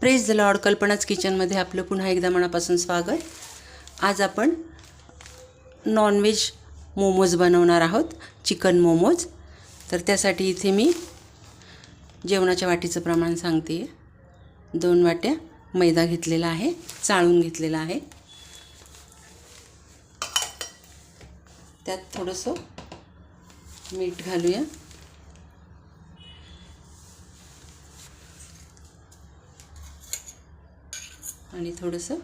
Praise the Lord. कल्पनाच किचनमध्ये आपलं पुन्हा एकदा मनापासून स्वागत. आज आपण नॉनव्हेज मोमोज बनवणार आहोत, चिकन मोमोज. तर त्यासाठी इथे मी जेवणाच्या वाटीचं प्रमाण सांगते. 2 वाट्या मैदा घेतलेला आहे, चाळून घेतलेला आहे. त्यात थोडंसं मीठ घालूया. आणि थोडंसं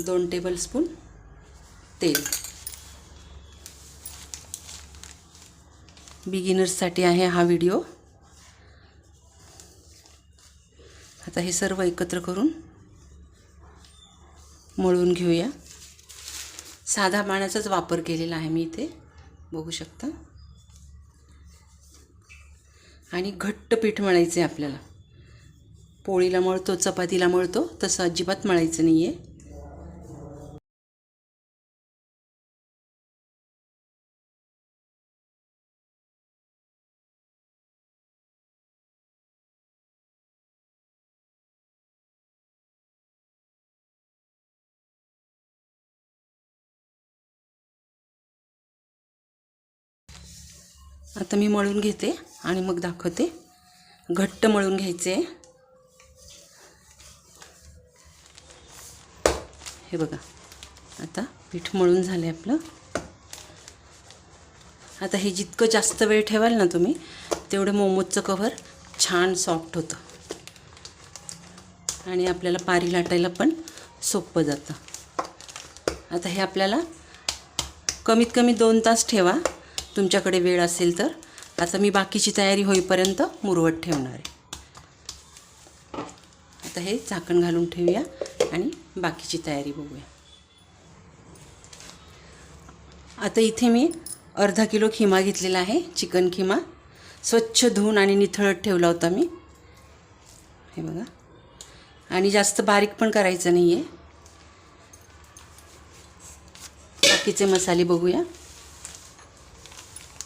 2 टेबलस्पून तेल. बिगिनर्ससाठी आहे हा व्हिडिओ. आता हे सर्व एकत्र करून मळून घेऊया. साधा पाण्याचाच वापर केलेला आहे मी इथे, बघू शकता. आणि घट्ट पीठ मळायचं आहे आपल्याला. पोळीला मळतो, चपातीला मळतो तसं अजिबात मळायचं नाही आहे. आता मी मळून घेते आणि मग दाखवते. घट्ट मळून घ्यायचे. हे बघा, आता पीठ मळून झालं आहे आपलं. आता हे जितकं जास्त वेळ ठेवाल ना तुम्ही, तेवढं मोमोजचं कव्हर छान सॉफ्ट होतं आणि आपल्याला पारी लाटायला पण सोपं जातं. आता हे आपल्याला कमीत कमी 2 तास ठेवा, तुमच्याकडे वेळ असेल तर. आता मी बाकीची तयारी होईपर्यंत मुरवत ठेवणार आहे. आता हे झाकण घालून ठेवूया आणि बाकीची तयारी बघूया. आता इथे मी अर्धा किलो खिमा घेतलेला आहे, चिकन खिमा. स्वच्छ धुवून आणि निथळत ठेवला होता मी. हे बघा. आणि जास्त बारीक पण करायचं नाही आहे. बाकीचे मसाले बघूया.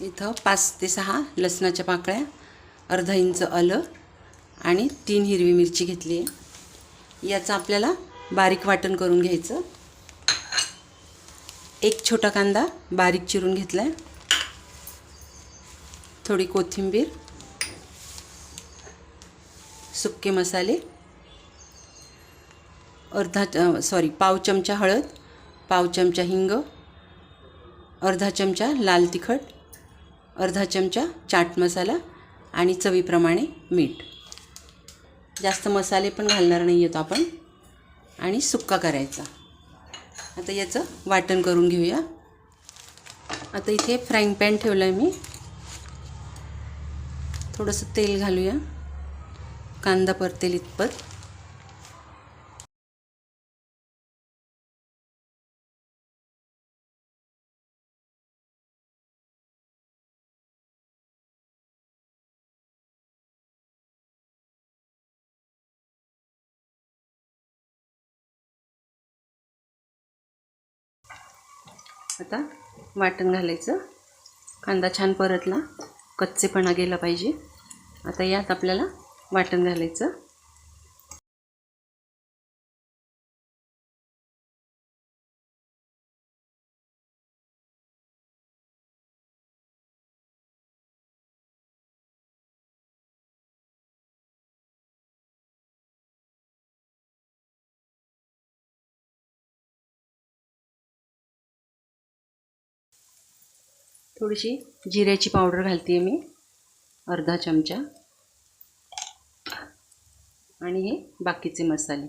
इथं 5 ते 6 लसणाच्या पाकळ्या, अर्धा इंच आलं आणि 3 हिरवी मिरची घेतली आहे. याचं आपल्याला बारीक वाटण करून घ्यायचं. 1 छोटा कांदा बारीक चिरून घेतला आहे. थोडी कोथिंबीर, सुके मसाले, पाव चमचा हळद, पाव चमचा हिंग, अर्धा चमचा लाल तिखट, अर्धा चमचा चाट मसाला आणि चवीप्रमाणे मीठ. जास्त मसाले पण घालणार नाही आहेत आपण. आणि सुक्का करायचा. आता याचं वाटण करून घेऊया. आता इथे फ्राईंग पॅन ठेवला आहे मी. थोडंसं तेल घालूया, कांदा परतेल इतपत. आता वाटण घालायचं. कांदा छान परतला, कच्चेपणा गेला पाहिजे. आता यात आपल्याला वाटण घालायचं. थोडीशी जिऱ्याची पावडर घालते मी, अर्धा चमचा. आणि हे बाकीचे मसाले.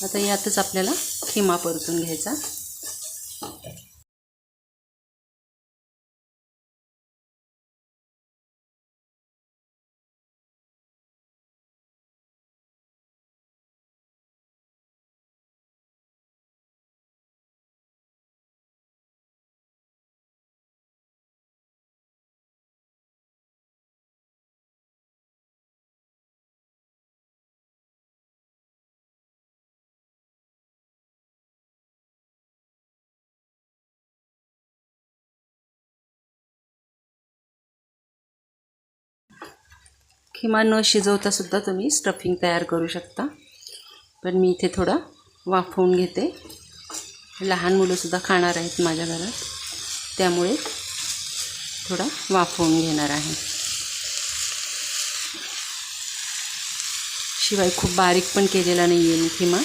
आता यातच आपल्याला खिमा परतून घ्यायचा. खिमा न शिजवता सुद्धा तुम्ही स्टफिंग तयार करू शकता, पण मी इथे थोडा वाफवून घेते. लहान मुलंसुद्धा खाणार आहेत माझ्या घरात, त्यामुळे थोडा वाफवून घेणार आहे. शिवाय खूप बारीक पण केलेला नाही आहे मी खिमा.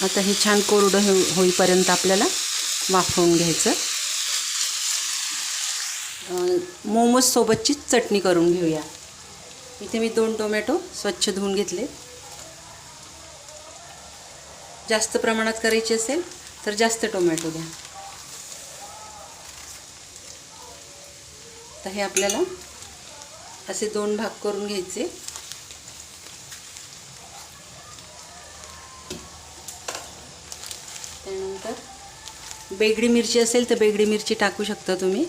आता हे छान कोरडं होईपर्यंत आपल्याला वाफवून घ्यायचं. मोमोजसोबतचीच चटणी करून घेऊया. इथे मी 2 टोमॅटो स्वच्छ धुवून घेतले. जास्त प्रमाणात करायची असेल तर जास्त टोमॅटो घ्या. तर हे आपल्याला असे 2 भाग करून घ्यायचे. त्यानंतर बेगडी मिरची असेल तर बेगडी मिरची टाकू शकता तुम्ही.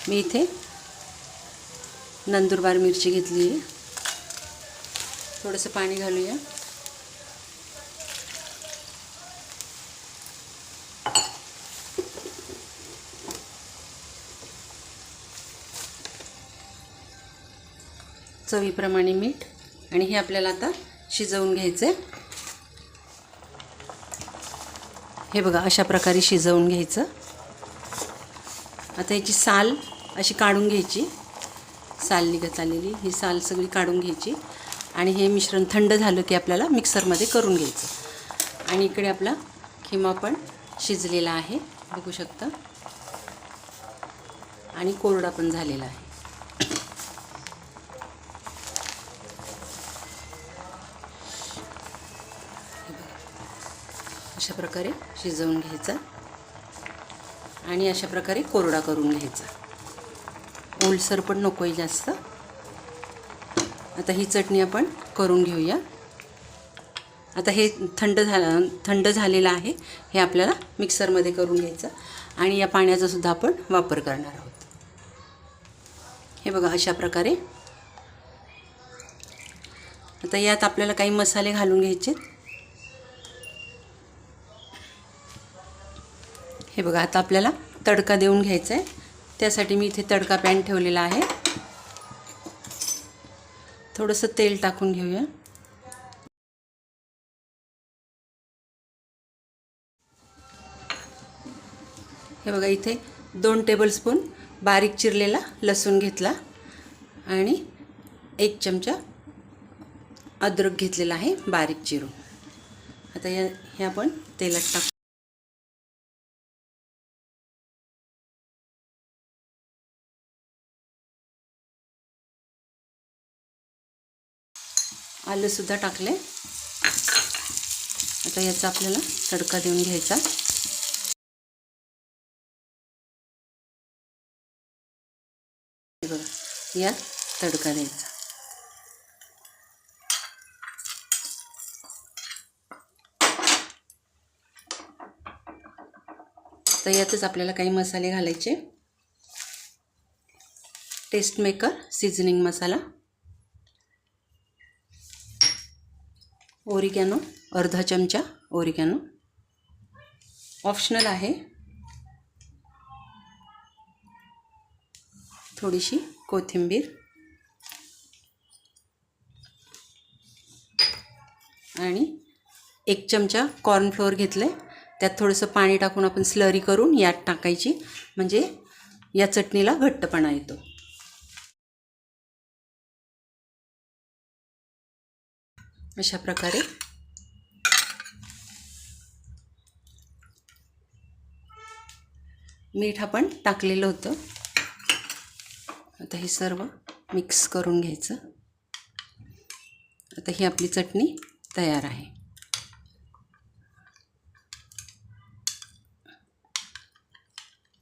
मी इथे नंदुरबार मिरची घेतली आहे. थोडंसं पाणी घालूया. चवीप्रमाणे मीठ, आणि हे आपल्याला आता शिजवून घ्यायचं आहे. हे बघा, अशा प्रकारे शिजवून घ्यायचं. आता याची साल अशी काढून घ्यायची. साल निघत आलेली ही साल सगळी काढून घ्यायची, आणि हे मिश्रण थंड झालं की आपल्याला मिक्सरमध्ये करून घ्यायचं. आणि इकडे आपला खिमा पण शिजलेला आहे, बघू शकता, आणि कोरडा पण झालेला आहे. अशा प्रकारे शिजवून घ्यायचा आणि अशा प्रकारे कोरडा करून घ्यायचा. ओलसर पण नको आहे जास्त. आता ही चटणी आपण करून घेऊया. आता हे थंड झालेलं आहे. हे आपल्याला मिक्सरमध्ये करून घ्यायचं, आणि या पाण्याचा सुद्धा आपण वापर करणार आहोत. हे बघा, अशा प्रकारे. आता यात आपल्याला काही मसाले घालून घ्यायचे. हे बघा, आता आपल्याला तडका देऊन घ्यायचा आहे. त्यासाठी मी इथे तडका पॅन ठेवलेला आहे. थोडंसं तेल टाकून घेऊया. हे बघा, इथे 2 टेबलस्पून बारीक चिरलेला लसूण घेतला, आणि 1 चमचा अद्रक घेतलेला आहे बारीक चिरून. आता हे आपण तेलात टाकू. आलंसुद्धा टाकले. आता याचा आपल्याला तडका देऊन घ्यायचा. बघा, यात तडका द्यायचा. तर यातच आपल्याला काही मसाले घालायचे. टेस्ट मेकर सीझनिंग मसाला, ओरिगॅनो अर्धा चमचा ओरिगॅनो, ऑप्शनल आहे. थोडीशी कोथिंबीर, आणि 1 चमचा कॉर्नफ्लोअर घेतले. त्यात थोडंसं पाणी टाकून आपण स्लरी करून यात टाकायची, म्हणजे या चटणीला घट्टपणा येतो. अशा प्रकारे. मीठ आपण टाकलेलं होतं. आता हे सर्व मिक्स करून घ्यायचं. आता ही आपली चटणी तयार आहे.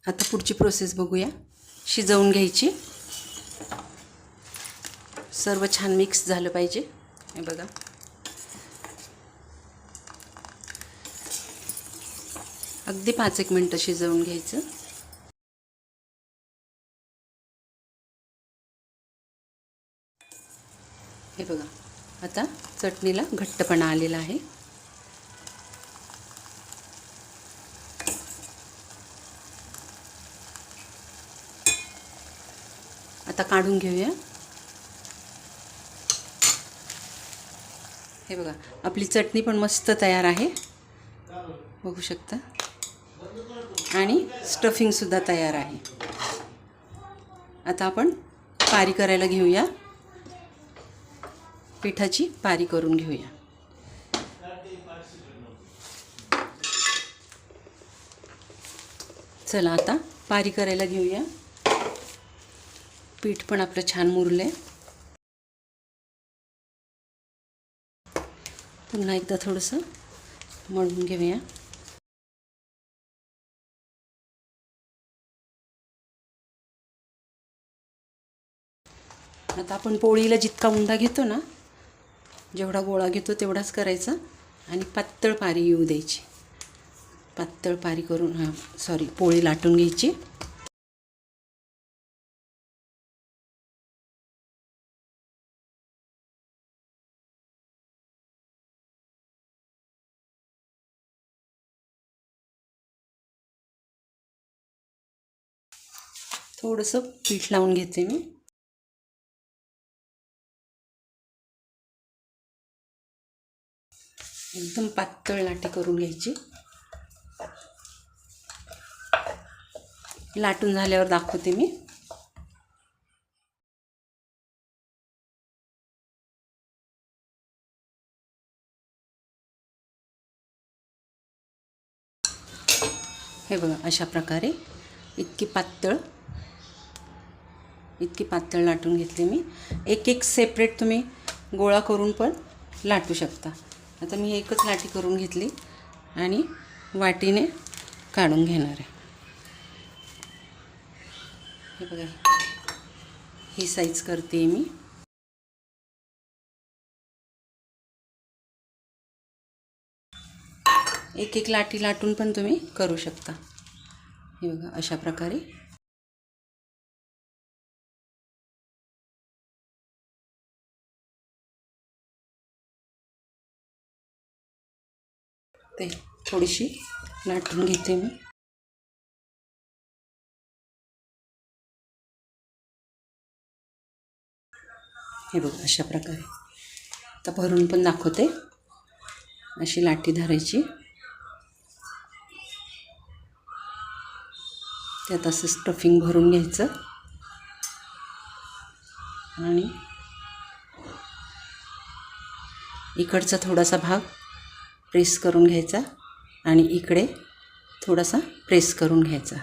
आता पुढची प्रोसेस बघूया. शिजवून घ्यायची. सर्व छान मिक्स झालं पाहिजे. हे बघा, अगदी 5-1 मिनटं शिजवून घ्यायचं. हे बघा, आता चटणीला घट्टपणा आलेला आहे. आता काढून घेऊया. हे बघा, आपली चटणी पण मस्त तयार आहे, बघू शकता. आणि स्टफिंगसुद्धा तयार आहे. आता आपण पारी करायला घेऊया. पिठाची पारी करून घेऊया. चला आता पारी करायला घेऊया. पीठ पण आपलं छान मुरले. पुन्हा एकदा थोडंसं मळून घेऊया. आता आपण पोळीला जितका उंडा घेतो ना, जेवढा गोळा घेतो तेवढाच करायचा आणि पातळ पारी येऊ द्यायची. पातळ पारी करून पोळी लाटून घ्यायची. थोडंसं पीठ लावून घेते मी. एकदम पातळ लाटी करून घ्यायची. लाटून झाल्यावर दाखवते मी. हे बघा, अशा प्रकारे इतकी पातळ लाटून घेतली मी. एक एक सेपरेट तुम्ही गोळा करून पण लाटू शकता. आता मी एकच लाटी करून घेतली आणि वाटीने काढून घेणार आहे. हे बघा, ही साईज करते मी. एक एक लाटी लाटून पण तुम्ही करू शकता. हे बघा, अशा प्रकारे. ते थोडीशी लाटून घेते मी. हे बघा, अशा प्रकारे. आता भरून पण दाखवते. अशी लाटी धरायची, त्यात असं स्टफिंग भरून घ्यायचं आणि इकडचा थोडासा भाग प्रेस करून घ्यायचा आणि इकडे थोडासा प्रेस करून घ्यायचा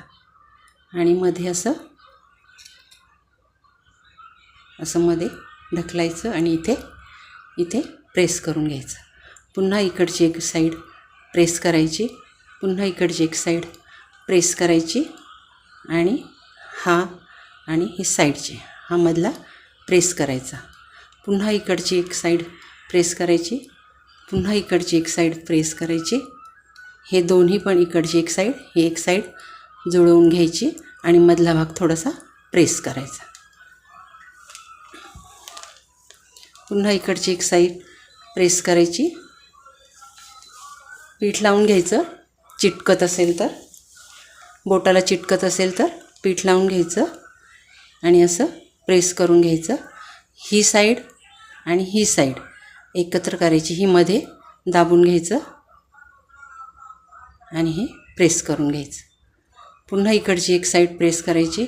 आणि मध्ये असं मध्ये ढकलायचं आणि इथे प्रेस करून घ्यायचं. पुन्हा इकडची एक साईड प्रेस करायची, पुन्हा इकडची एक साईड प्रेस करायची आणि ही साईडची हा मधला प्रेस करायचा. पुन्हा इकडची एक साईड प्रेस करायची, पुन्हा इकडची एक साईड प्रेस करायची. हे दोन्ही पण इकडची एक साईड, ही एक साईड जुळवून घ्यायची आणि मधला भाग थोडासा प्रेस करायचा. पुन्हा इकडची एक साईड प्रेस करायची. पीठ लावून घ्यायचं. चिटकत असेल तर, बोटाला चिटकत असेल तर पीठ लावून घ्यायचं आणि असं प्रेस करून घ्यायचं. ही साईड आणि ही साईड एकत्र करायची. ही मध्ये दाबून घ्यायचं आणि हे प्रेस करून घ्यायचं. पुन्हा इकडची एक साईड प्रेस करायची,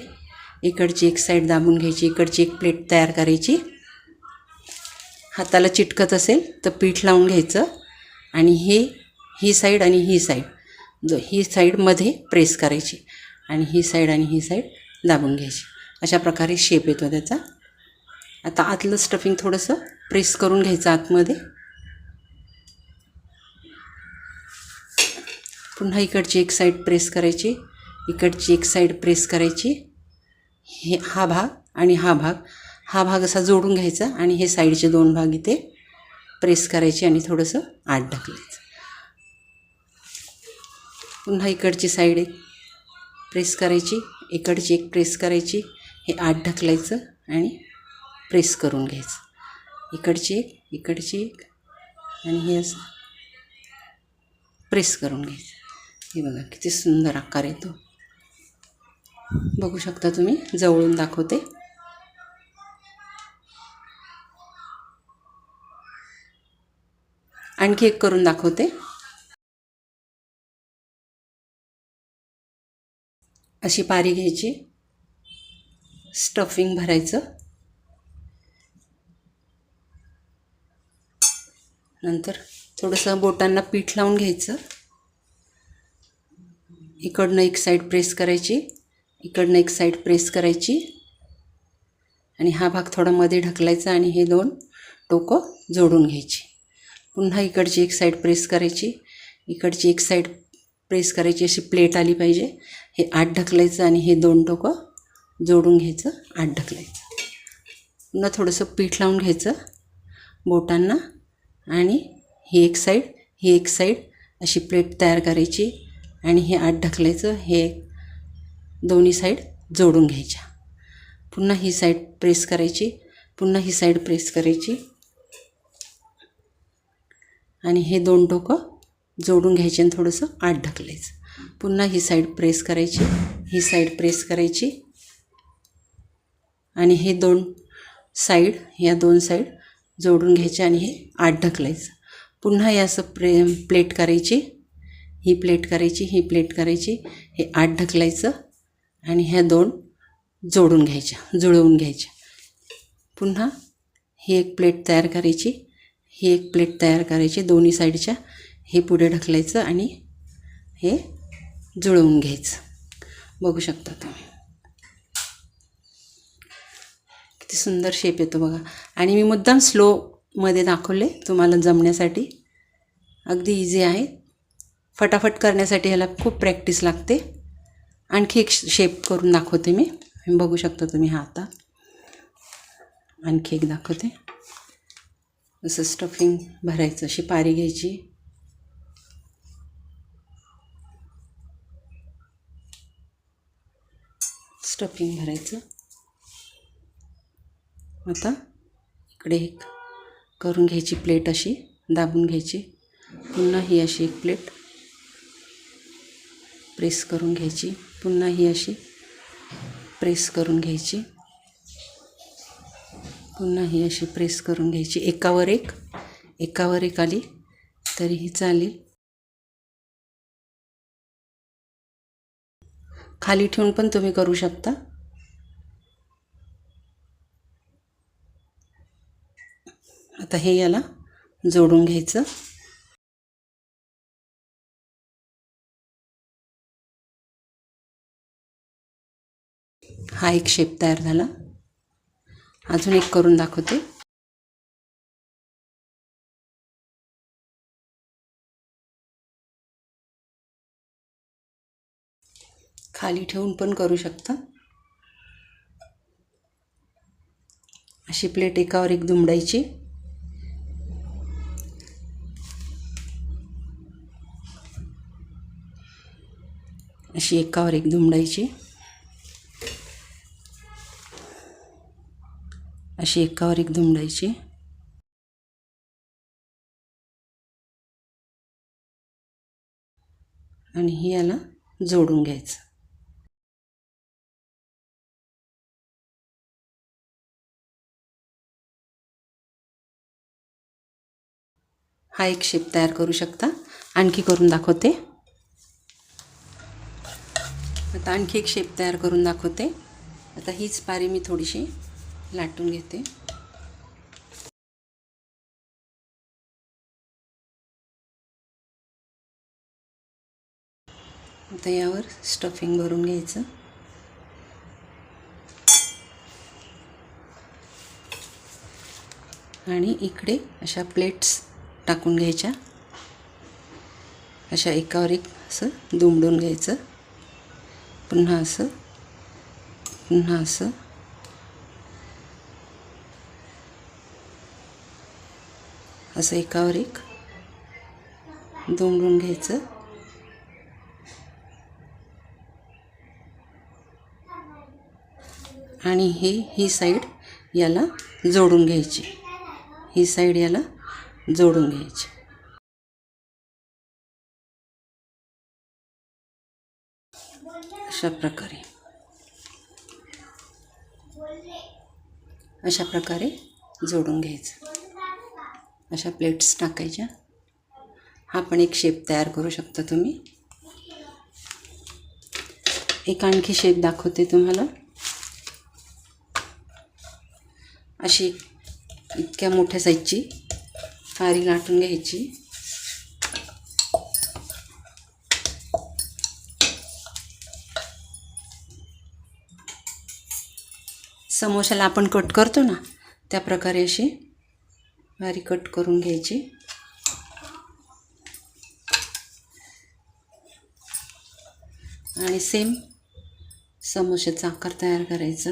इकडची एक साईड दाबून घ्यायची. इकडची एक प्लेट तयार करायची. हाताला चिटकत असेल तर पीठ लावून घ्यायचं आणि ही साईड आणि ही साईड मध्ये प्रेस करायची आणि ही साईड दाबून घ्यायची. अशा प्रकारे शेप येतो त्याचा. आता आतलं स्टफिंग थोडंसं प्रेस करून घ्यायचं आतमध्ये. पुन्हा इकडची एक साईड प्रेस करायची, इकडची एक साईड प्रेस करायची. हा भाग आणि हा भाग असा जोडून घ्यायचा आणि हे साईडचे दोन भाग इथे प्रेस करायचे आणि थोडंसं आत ढकलायचं. पुन्हा इकडची साईड एक प्रेस करायची, इकडची एक प्रेस करायची. हे आत ढकलायचं आणि प्रेस करून घ्यायचं. इकडची एक आणि हे असं प्रेस करून घ्यायचं. हे बघा किती सुंदर आकार येतो. बघू शकता तुम्ही. जवळून दाखवते. आणखी एक करून दाखवते. अशी पारी घ्यायची, स्टफिंग भरायचं, नंतर थोडंसं बोटांना पीठ लावून घ्यायचं. इकडनं एक साईड प्रेस करायची, इकडनं एक साईड प्रेस करायची आणि हा भाग थोडा मध्ये ढकलायचा आणि हे दोन टोकं जोडून घ्यायची. पुन्हा इकडची एक साईड प्रेस करायची, इकडची एक साईड प्रेस करायची, अशी प्लेट आली पाहिजे. हे आत ढकलायचं आणि हे दोन टोकं जोडून घ्यायचं, आत ढकलायचं. पुन्हा थोडंसं पीठ लावून घ्यायचं बोटांना आणि ही एक साईड अशी प्लेट तयार करायची आणि हे आत ढकलायचं. हे दोन्ही साईड जोडून घ्यायच्या. पुन्हा ही साईड प्रेस करायची, पुन्हा ही साईड प्रेस करायची आणि हे दोन टोकं जोडून घ्यायचे आणि थोडंसं आत ढकलायचं. पुन्हा ही साईड प्रेस करायची, ही साईड प्रेस करायची आणि हे या दोन साईड जोडून घ्यायचे आणि हे आत ढकलायचं. पुन्हा हे असं प्लेट करायची, ही प्लेट करायची, ही प्लेट करायची, हे आत ढकलायचं आणि ह्या दोन जोडून घ्यायच्या, जुळवून घ्यायच्या. पुन्हा ही एक प्लेट तयार करायची, ही एक प्लेट तयार करायची दोन्ही साईडच्या, हे पुढे ढकलायचं आणि हे जुळवून घ्यायचं. बघू शकता तुम्ही किती सुंदर शेप येतो बघा. आणि मी मुद्दाम स्लोमध्ये दाखवले तुम्हाला जमण्यासाठी. अगदी इझी आहे, फटाफट करण्यासाठी ह्याला खूप प्रॅक्टिस लागते. आणखी एक शेप करून दाखवते मी, बघू शकता तुम्ही. हा आता आणखी एक दाखवते. असं स्टफिंग भरायचं, अशी पारी घ्यायची, स्टफिंग भरायचं. आता इकडे एक करून घ्यायची प्लेट, अशी दाबून घ्यायची. पुन्हा ही अशी एक प्लेट प्रेस करून घ्यायची, पुन्हा ही अशी प्रेस करून घ्यायची, पुन्हा ही अशी प्रेस करून घ्यायची. एकावर एक आली तरीही चालेल. खाली ठेवून पण तुम्ही करू शकता. आता हे याला जोडून घ्यायचं. हा एक शेप तयार झाला. अजून एक करून दाखवते. खाली ठेवून पण करू शकता. अशी प्लेट एकावर एक दुमडायची, अशी एकावर एक दुमडायची, अशी एकावर एक दुमडायची आणि ही याला जोडून घ्यायचं. हा एक शेप तयार करू शकता. आणखी करून दाखवते. आता आणखी एक शेप तयार करून दाखवते. आता हीच पारी मी थोडीशी लाटून घेते. आता यावर स्टफिंग भरून घ्यायचं आणि इकडे अशा प्लेट्स टाकून घ्यायच्या, अशा एकावर एक असं दुमडून घ्यायचं. पुन्हा असं, पुन्हा असं, असं एकावर एक दुमडून घ्यायचं आणि ही साईड याला जोडून घ्यायची, ही साईड याला जोडून घ्यायची. अशा प्रकारे जोडून घ्यायचं. अशा प्लेट्स टाकायच्या. हा पण एक शेप तयार करू शकता तुम्ही. एक आणखी शेप दाखवते तुम्हाला. अशी इतक्या मोठ्या साईजची खारी लाटून घ्यायची. समोशाला आपण कट करतो ना, त्या प्रकारे अशी बारीक कट करून घ्यायची. आणि सेम समोशाचा आकार तयार करायचा.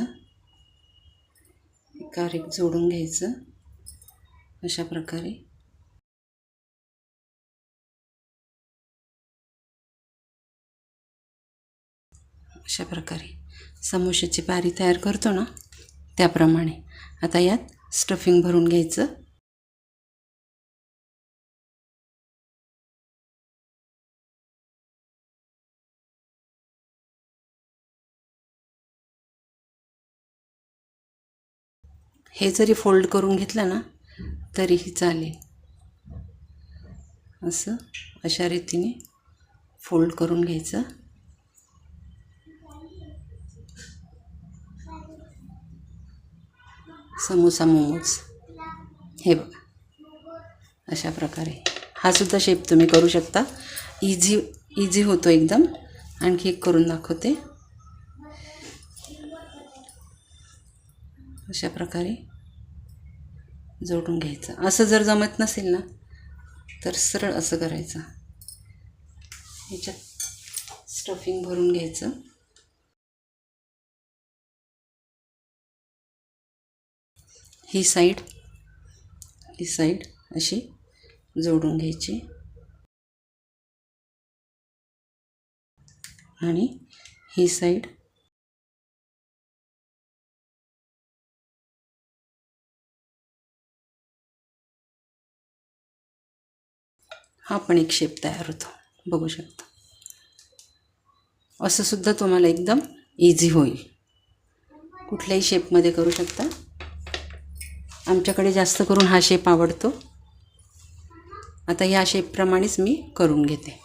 एकावर एक जोडून घ्यायचं अशा प्रकारे. अशा प्रकारे समोशाची पारी तयार करतो ना, त्याप्रमाणे. आता यात स्टफिंग भरून घ्यायचं. हे जरी फोल्ड करून घेतलं ना तरीही चालेल. असं अशा रीतीने फोल्ड करून घ्यायचं. समोसा मोमोज हे बघा अशा प्रकारे. हा सुद्धा शेप तुम्ही करू शकता. इझी होतो एकदम. आणखी एक करून दाखवते. अशा प्रकारे जोडून घ्यायचं. असं जर जमत नसेल ना तर सरळ असं करायचं. ह्याच्यात स्टफिंग भरून घ्यायचं. ही साईड अशी जोडून घ्यायची. आणि ही साईड हा पण एक शेप तयार होतो, बघू शकता. असं सुद्धा तुम्हाला एकदम इझी होईल. कुठल्याही शेपमध्ये करू शकता. आमच्याकडे जास्त करून हा शेप आवडतो. आता या शेपप्रमाणेच मी करून घेते.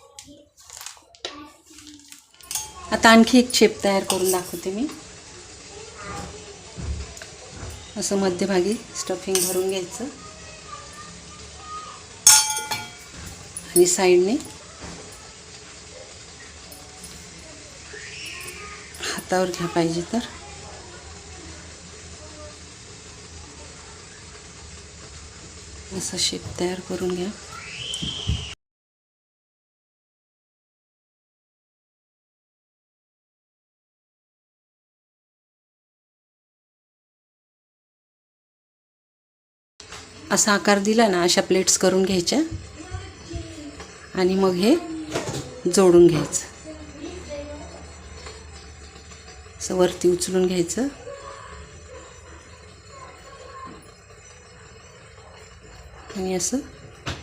आता आणखी एक शेप तयार करून दाखवते मी. असं मध्यभागी स्टफिंग भरून घ्यायचं आणि साईडने हातावर घ्या पाहिजे तर. असा शेप तयार करून घ्या. असा आकार दिला ना, अशा प्लेट्स करून घ्यायच्या आणि मग हे जोडून घ्यायचं. असं वरती उचलून घ्यायचं आणि असं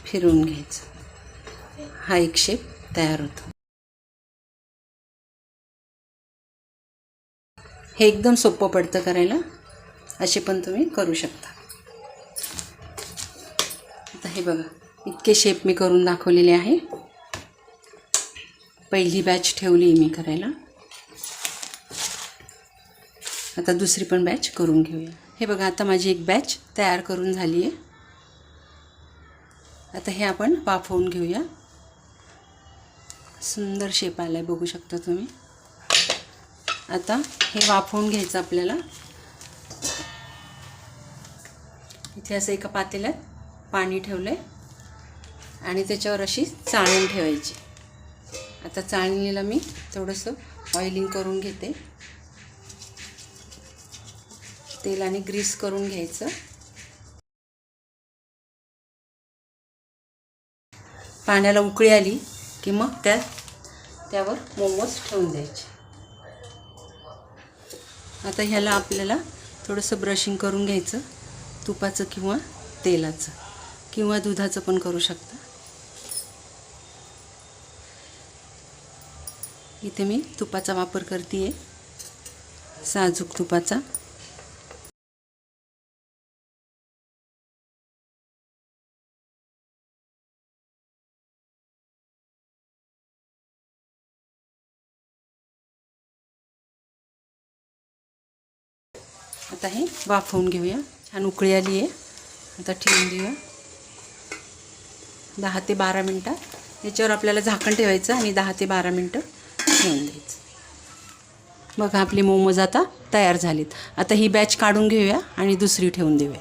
फिरवून घ्यायचं. हा एक शेप तयार होतो. हे एकदम सोपं पडतं करायला. असे पण तुम्ही करू शकता. आता हे बघा इतके शेप मी करून दाखवलेले आहे. पहिली बॅच ठेवली मी करायला. आता दुसरी पण बॅच करून घेऊया. हे बघा आता माझी एक बॅच तयार करून झाली आहे. आता हे आपण वाफवून घेऊया. सुंदर शेप आला आहे, बघू शकता तुम्ही. आता हे वाफवून घ्यायचं आपल्याला. इथे असं एका पातेल्यात पाणी ठेवलं आहे आणि त्याच्यावर अशी चाळण ठेवायची. आता चाळणीला मी थोडंसं ऑइलिंग करून घेते. तेलाने ग्रीस करून घ्यायचं. पाण्याला उकळी आली की मग त्यावर मोमोज ठेवून द्यायचे. आता ह्याला आपल्याला थोडंसं ब्रशिंग करून घ्यायचं. तुपाचं किंवा तेलाचं किंवा दुधाचं पण करू शकता. इथे मी तुपाचा वापर करते आहे, साजूक तुपाचा. आता हे वाफवून घेऊया. छान उकळी आली आहे. आता ठेवून देऊया 10 ते 12 मिनटं. याच्यावर आपल्याला झाकण ठेवायचं आणि 10 ते 12 मिनटं ठेवून द्यायचं. बघा आपले मोमोज आता तयार झालेत. आता ही बॅच काढून घेऊया आणि दुसरी ठेवून देऊया.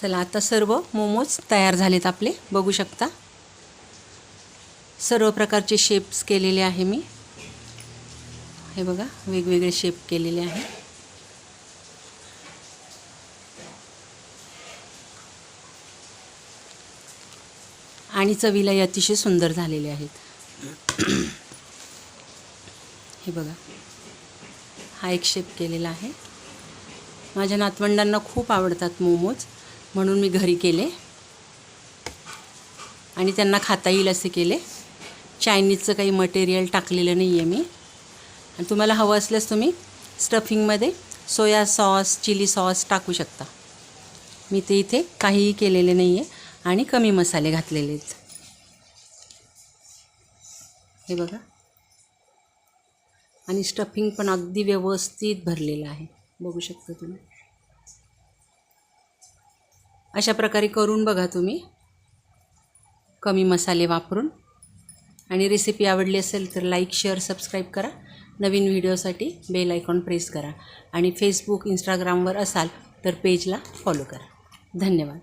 चला आता सर्व मोमोज तयार झालेत आपले. बघू शकता सर्व प्रकारचे शेप्स केलेले आहे मी. हे बघा वेगवेगळे शेप केलेले आहे. आणि चवीलाही अतिशय सुंदर झालेले आहेत. हे बघा हा एक शेप केलेला आहे. माझ्या नातवंडांना खूप आवडतात मोमोज, म्हणून मी घरी केले आणि त्यांना खाता येईल असे केले. चायनीजचं काही मटेरियल टाकलेलं नाही आहे मी. आणि तुम्हाला हवं असल्यास तुम्ही स्टफिंगमध्ये सोया सॉस, चिली सॉस टाकू शकता. मी ते इथे काहीही केलेले नाही आहे आणि कमी मसाले घातलेले आहेत. हे बघा आणि स्टफिंग पण अगदी व्यवस्थित भरलेलं आहे. बघू शकता तुम्ही. अशा प्रकारे करून बघा तुम्ही कमी मसाले वापरून. आणि रेसिपी आवडली असेल तर लाईक, शेअर, सबस्क्राईब करा. नवीन व्हिडिओसाठी बेल आयकॉन प्रेस करा. आणि फेसबुक, इंस्टाग्रामवर असाल तर पेजला फॉलो करा. धन्यवाद.